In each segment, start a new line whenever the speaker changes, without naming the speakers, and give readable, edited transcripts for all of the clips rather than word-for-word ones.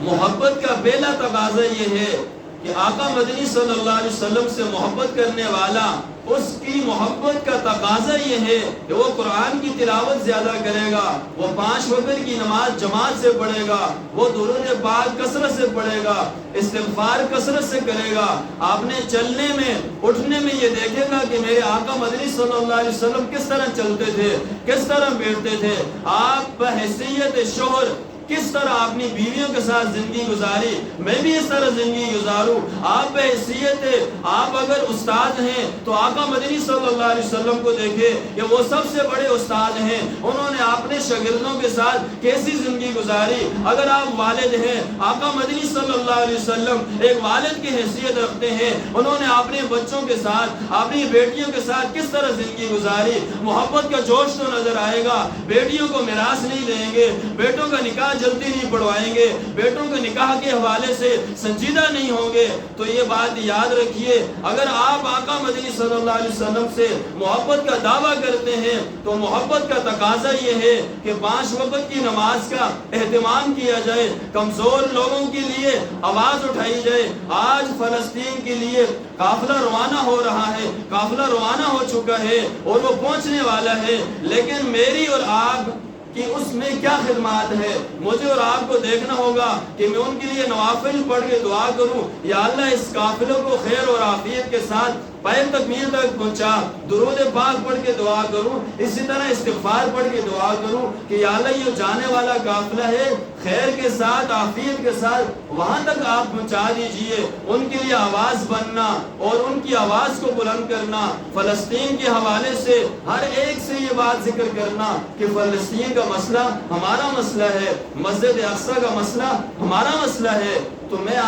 محبت کا پہلا تقاضا یہ ہے کہ آقا مدنی صلی اللہ علیہ وسلم سے محبت کرنے والا، اس کی محبت کا تقاضا یہ ہے کہ وہ قرآن کی تلاوت زیادہ کرے گا، وہ 5 وقت کی نماز جماعت سے پڑھے گا، وہ درود پاک کثرت سے پڑھے گا، استغفار کثرت سے کرے گا۔ آپ نے چلنے میں اٹھنے میں یہ دیکھے گا کہ میرے آقا مدنی صلی اللہ علیہ وسلم کس طرح چلتے تھے، کس طرح بیٹھتے تھے۔ آپ بحیثیت شوہر کس طرح اپنی بیویوں کے ساتھ زندگی گزاری، میں بھی اس طرح زندگی گزاروں۔ آپ بحیثیت، آپ اگر استاد ہیں تو آقا مدنی صلی اللہ علیہ وسلم کو دیکھیں کہ وہ سب سے بڑے استاد ہیں، انہوں نے اپنے شاگردوں کے ساتھ کیسی زندگی گزاری۔ اگر آپ والد ہیں، آقا مدنی صلی اللہ علیہ وسلم ایک والد کی حیثیت رکھتے ہیں، انہوں نے اپنے بچوں کے ساتھ، اپنی بیٹیوں کے ساتھ کس طرح زندگی گزاری۔ محبت کا جوش تو نظر آئے گا، بیٹیوں کو میراث نہیں دیں گے، بیٹوں کا نکاح جلدی نہیں پڑھوائیں گے، بیٹوں کے نکاح کے حوالے سے سنجیدہ نہیں ہوں گے۔ تو یہ بات یاد رکھیے، اگر آپ آقا مدنی صلی اللہ علیہ وسلم سے محبت کا دعویٰ کرتے ہیں تو محبت کا تقاضا یہ ہے کہ 5 وقت کی نماز کا اہتمام کیا جائے، کمزور لوگوں کے لیے آواز اٹھائی جائے۔ آج فلسطین کے لیے قافلہ روانہ ہو رہا ہے، قافلہ روانہ ہو چکا ہے اور وہ پہنچنے والا ہے، لیکن میری اور آپ کہ اس میں کیا خدمات ہے۔ مجھے اور آپ کو دیکھنا ہوگا کہ میں ان کے لیے نوافل پڑھ کے دعا کروں، یا اللہ اس قافلوں کو خیر اور عافیت کے ساتھ پائے تکمیل تک پہنچا، درود پاک پڑھ کے دعا کروں، اسی طرح استغفار پڑھ کے دعا کروں کہ یا اللہ یہ جانے والا قافلہ ہے، خیر کے ساتھ عافیت کے ساتھ وہاں تک آپ پہنچا دیجئے۔ ان کے لیے آواز بننا اور ان کی آواز کو بلند کرنا، فلسطین کے حوالے سے ہر ایک سے یہ بات ذکر کرنا کہ فلسطین کا مسئلہ ہمارا مسئلہ ہے، مسجد اقصی کا مسئلہ ہمارا مسئلہ ہے۔ تو میں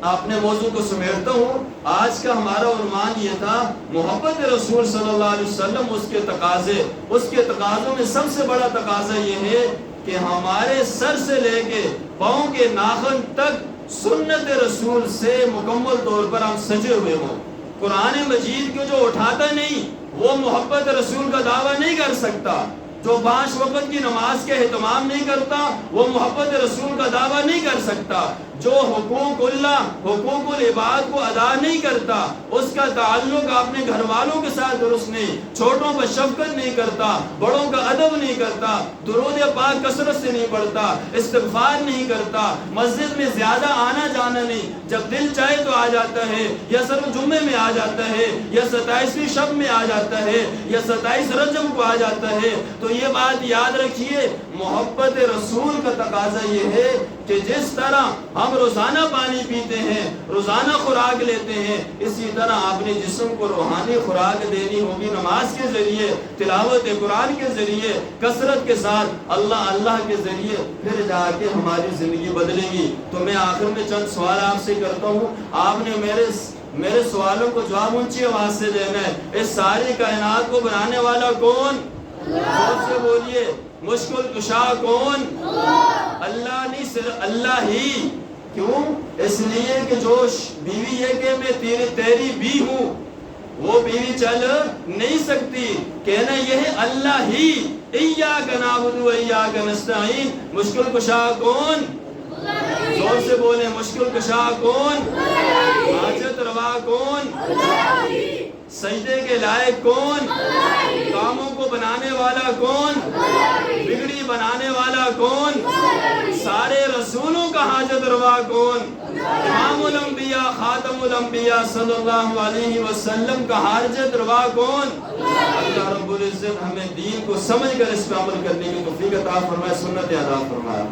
اپنے موضوع کو سمیٹتا ہوں۔ آج کا ہمارا عنوان یہ تھا محبت رسول صلی اللہ علیہ وسلم، اس کے تقاضے۔ اس کے تقاضوں میں سب سے بڑا تقاضا یہ ہے کہ ہمارے سر سے لے کے پاؤں کے ناخن تک سنت رسول سے مکمل طور پر ہم سجے ہوئے ہوں۔ قرآن مجید کو جو اٹھاتا نہیں وہ محبت رسول کا دعویٰ نہیں کر سکتا، جو 5 وقت کی نماز کے اہتمام نہیں کرتا وہ محبت رسول کا دعویٰ نہیں کر سکتا، جو حقوق اللہ، حقوق العباد کو ادا نہیں کرتا، اس کا تعلق اپنے گھر والوں کے ساتھ درست نہیں، چھوٹوں پر شفقت نہیں کرتا، بڑوں کا ادب نہیں کرتا، درود پاک کثرت سے نہیں پڑھتا، استغفار نہیں کرتا، مسجد میں زیادہ آنا جانا نہیں، جب دل چاہے تو آ جاتا ہے، یا صرف جمعے میں آ جاتا ہے، یا 27ویں شب میں آ جاتا ہے، یا 27 رجب کو آ جاتا ہے۔ تو یہ بات یاد رکھیے، محبت رسول کا تقاضا یہ ہے کہ جس طرح ہم روزانہ پانی پیتے ہیں، روزانہ خوراک لیتے ہیں، اسی طرح اپنے جسم کو روحانی خوراک دینی ہوگی، نماز کے ذریعے، تلاوت قرآن کے ذریعے، کثرت کے ساتھ اللہ کے ذریعے، پھر جا کے ہماری زندگی بدلے گی۔ تو میں آخر میں چند سوال آپ سے کرتا ہوں، آپ نے میرے سوالوں کو جواب اونچی آواز سے دینا ہے۔ اس ساری کائنات کو بنانے والا کون؟ زور سے بولیے۔ مشکل کشا کون؟ اللہ نہیں، صرف اللہ ہی۔ کیوں؟ اس لیے کہ جو بیوی یہ کہ میں تیری بھی ہوں، وہ بیوی چل نہیں سکتی، کہنا یہ ہے اللہ ہی۔ ایاک نعبد و ایاک نستعین۔ مشکل کشا کون؟ زور سے بولیں، مشکل کشا کون؟ حاجت روا کون؟ سجدے کے لائق کون؟ کاموں کو بنانے والا کون؟ بگڑی بنانے والا کون؟ سارے رسولوں کا حاجت روا کون؟ امام الانبیاء، خاتم الانبیاء صلی اللہ علیہ وسلم کا حاجت روا کون؟ اللہ رب العزت ہمیں دین کو سمجھ کر اس پہ عمل کرنے کی توفیق عطا فرمائے، سنت ادا فرمائے۔